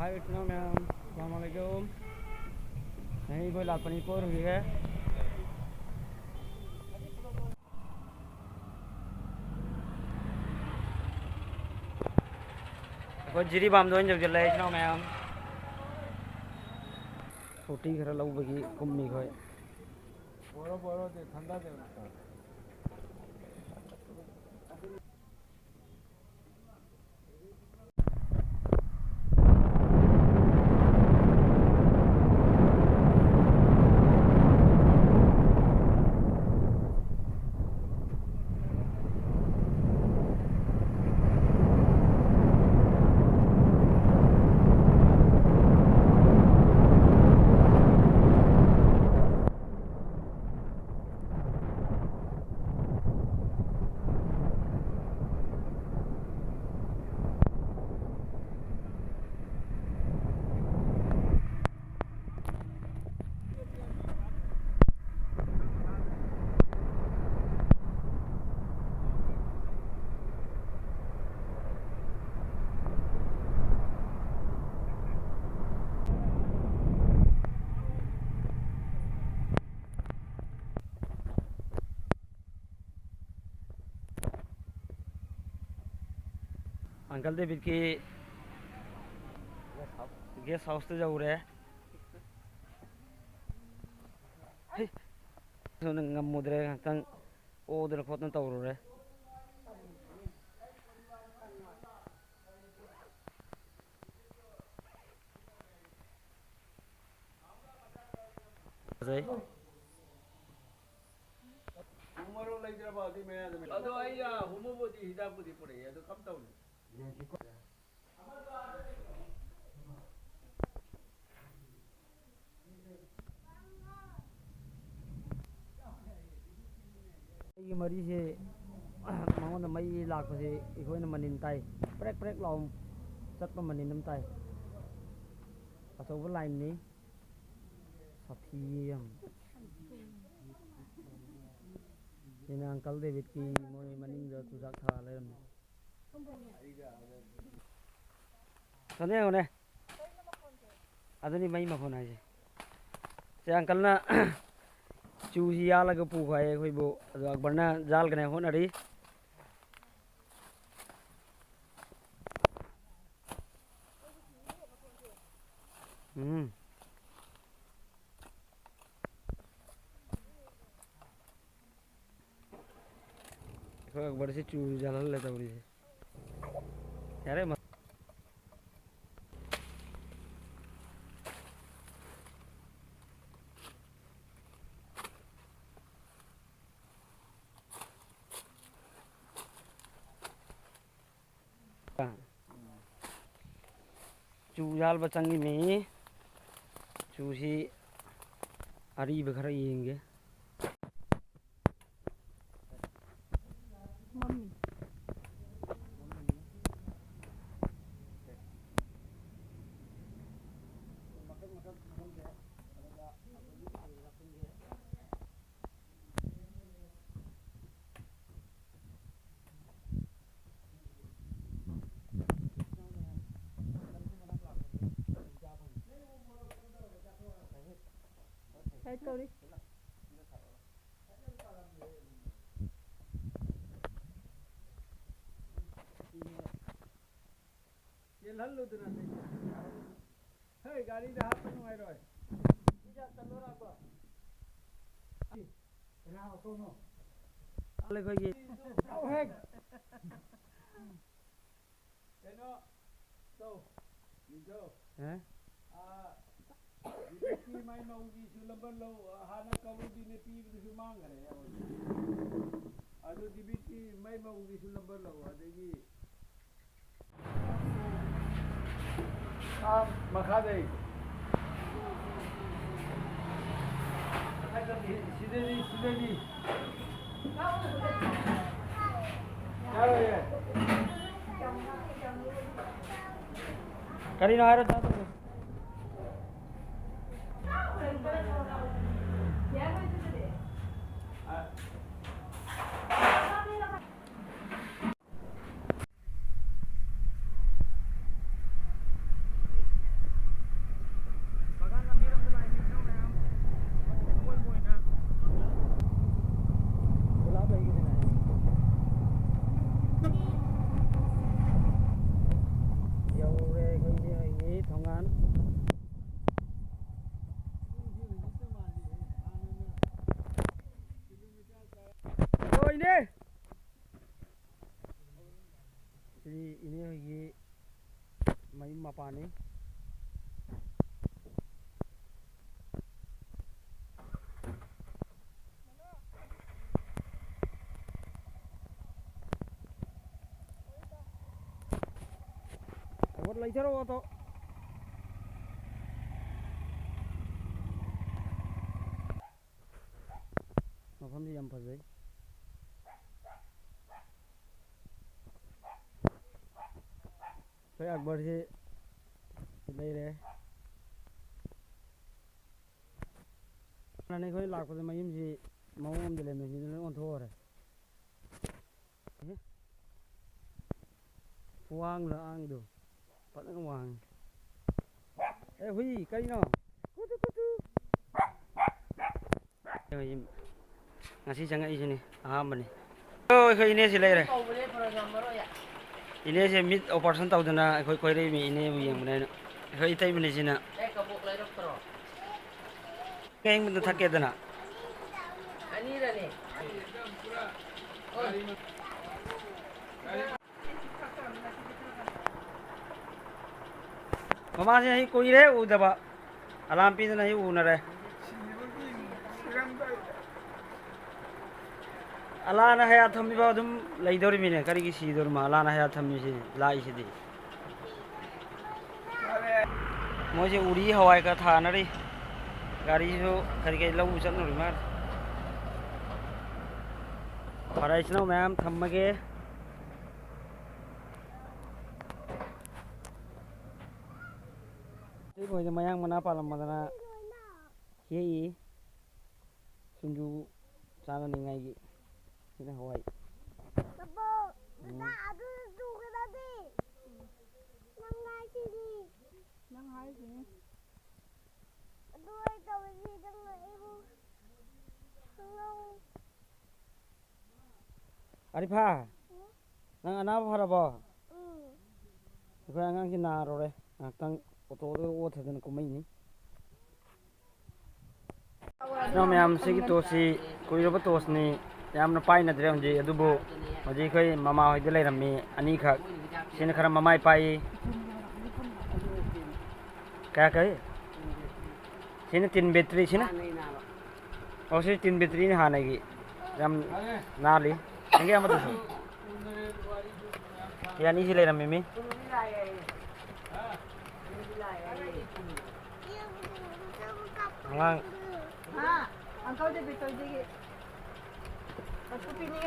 Hai Vietnam ma'am, Assalamualaikum. Đây tôi là Panipo rồi kìa. Có chỉ đi bám thôi nhiều chuyện này nào ma'am. छोटी घर लग बगी कुम्मी खोए. बोरो बोरो दे ठंडा दे उसका. अंकल देविड की गेस्ट हाउस से जाऊ रहे ngầm tang o de khot na tawro re zai humaro lai jara ba di me ado ai ya humo bo di hida bu di pore ado kam taw ये मरी से मांगों मई लाख से इकोन मनिन ताई प्रेक प्रेक लाउ चट मनिन नम ताई अचौब लाइन नि साथी हम ये अंकल डेविड की मोय मनिन जो तुजाक था ले सने होने अदनी मई मखोन है से अंकल ना चूसी यालग पुखाए कोई बो अकबरना जाल कने होनरी अकबर से चूसी जाल लेता बड़ी से यारे चूजाल बचंगी में चूसी अरी बखरा येंगे Sorry. ये लल्लू दुना से हे गाड़ी दा हाथ में आइ रोय जा चलो राबा ना सुनो ले कोई आओ है एनो तो निजो हैं की mai mau gi su lamban lo hana kawu di ne pi du mang gare adu dibiti mai mau gi su lamban lo adegi makha dei sideni chalo ye करी ना आरो जातो ꯊꯣꯡꯒꯥꯟ ꯏꯅꯦ ꯁꯤꯗꯤ ꯏꯅꯦ ꯍꯣꯏꯒꯤ ꯃꯌꯨꯝ ꯃꯄꯥꯅꯤ ꯂꯩꯊꯔꯛꯑꯣ ꯑꯇꯣ ꯃꯐꯝꯁꯤ ꯌꯥꯝ ꯐꯖꯩ ꯑꯩꯈꯣꯏ ꯑꯛꯕꯔꯁꯤ ꯂꯩꯔꯦ ꯑꯩꯈꯣꯏ ꯂꯥꯛꯄꯗ ꯃꯌꯨꯝꯁꯤ ꯃꯑꯣꯡ ꯑꯃꯗ ꯂꯩꯔꯝꯃꯤꯁꯤꯗ ꯂꯣꯏ ꯑꯣꯟꯊꯣꯛꯈ꯭ꯔꯦ ꯋꯥꯡ ꯂꯥꯡꯗꯣ ꯐꯖꯅ ꯋꯥꯡꯉꯤ ꯍꯨꯏ ꯀꯔꯤꯅꯣ ꯉꯁꯤ ꯆꯪꯉꯛꯏꯁꯤꯅꯤ ꯑꯍꯥꯟꯕꯅꯤ ꯑꯩꯈꯣꯏ ꯏꯅꯦꯁꯤ ꯂꯩꯔꯦ ꯏꯅꯦꯁꯦ ꯃꯤꯠ ꯑꯣꯄꯔꯦꯁꯟ ꯇꯧꯗꯅ ꯑꯩꯈꯣꯏ ꯀꯣꯏꯔꯛꯏꯃꯤ ꯏꯅꯦꯕꯨ ꯌꯦꯡꯕꯅꯦꯅ ꯑꯩꯈꯣꯏ ꯏꯇꯩꯃꯅꯤꯁꯤꯅ ꯍꯦꯡꯕꯗ ꯊꯛꯀꯦꯗꯅ ꯃꯃꯥꯁꯦ ꯑꯩ ꯀꯨꯏꯔꯦ ꯎꯗꯕ ꯑꯂꯥꯝ ꯄꯤꯗꯅ ꯑꯩ ꯎꯅꯔꯦ ꯑꯂꯥꯅ ꯍꯌꯥ ꯊꯝꯃꯤꯕ ꯑꯗꯨꯝ ꯂꯩꯗꯧꯔꯤꯃꯤꯅꯦ ꯀꯔꯤꯒꯤ ꯁꯤꯗꯧꯔꯤꯃꯣ ꯑꯂꯥꯅ ꯍꯌꯥ ꯊꯝꯃꯤꯁꯤꯗꯤ ꯂꯥꯛꯏꯁꯤꯗꯤ ꯃꯣꯏꯁꯦ ꯎꯔꯤ ꯍꯋꯥꯏꯒ ꯊꯥꯅꯔꯤ ꯒꯥꯔꯤꯁꯨ ꯀꯔꯤ ꯂꯧ ꯆꯠꯅꯔꯤ ꯃꯥꯜꯂꯦ ꯐꯔꯦ ꯏꯆꯤꯟꯅꯥꯎ ꯃꯌꯥꯝ ꯊꯝꯃꯒꯦ ꯃꯣꯏꯗ ꯃꯌꯥꯡ ꯃꯅꯥ ꯄꯥꯜꯂꯝꯃꯗꯅ ꯍꯦꯛꯏ ꯁꯤꯡꯖꯨ ꯆꯥꯅꯅꯤꯡꯉꯥꯏꯒꯤ ꯁꯤꯅ ꯍꯋꯥꯏ ꯑꯔꯤꯐꯥ ꯅꯪ ꯑꯅꯥꯕ ꯐꯔꯕꯣ ꯑꯩꯈꯣꯏ ꯑꯉꯥꯡꯁꯤ ꯅꯥꯔꯨꯔꯦ ꯉꯥꯏꯍꯥꯛꯇꯪ ꯑꯣꯇꯣꯗ ꯑꯣꯊꯗꯅ ꯀꯨꯝꯃꯩꯅꯤ ꯏꯆꯤꯟꯅꯥꯎ ꯃꯌꯥꯝ ꯁꯤꯒꯤ ꯇꯣꯁꯤ ꯀꯨꯏꯔꯕ ꯇꯣꯁꯅꯤ ꯌꯥꯝꯅ ꯄꯥꯏꯅꯗ꯭ꯔꯦ ꯍꯧꯖꯤꯛ ꯑꯗꯨꯕꯨ ꯍꯧꯖꯤꯛ ꯑꯩꯈꯣꯏ ꯃꯃꯥ ꯍꯣꯏꯗ ꯂꯩꯔꯝꯃꯤ ꯑꯅꯤꯈꯛ ꯁꯤꯅ ꯈꯔ ꯃꯃꯥꯏ ꯄꯥꯏ kaya kaya sini tin battery sini oh sini tin battery ini hana gi jam nali enggak amat tuh ya ini sih leram mimi ngang angkau deh betul deh aku pilih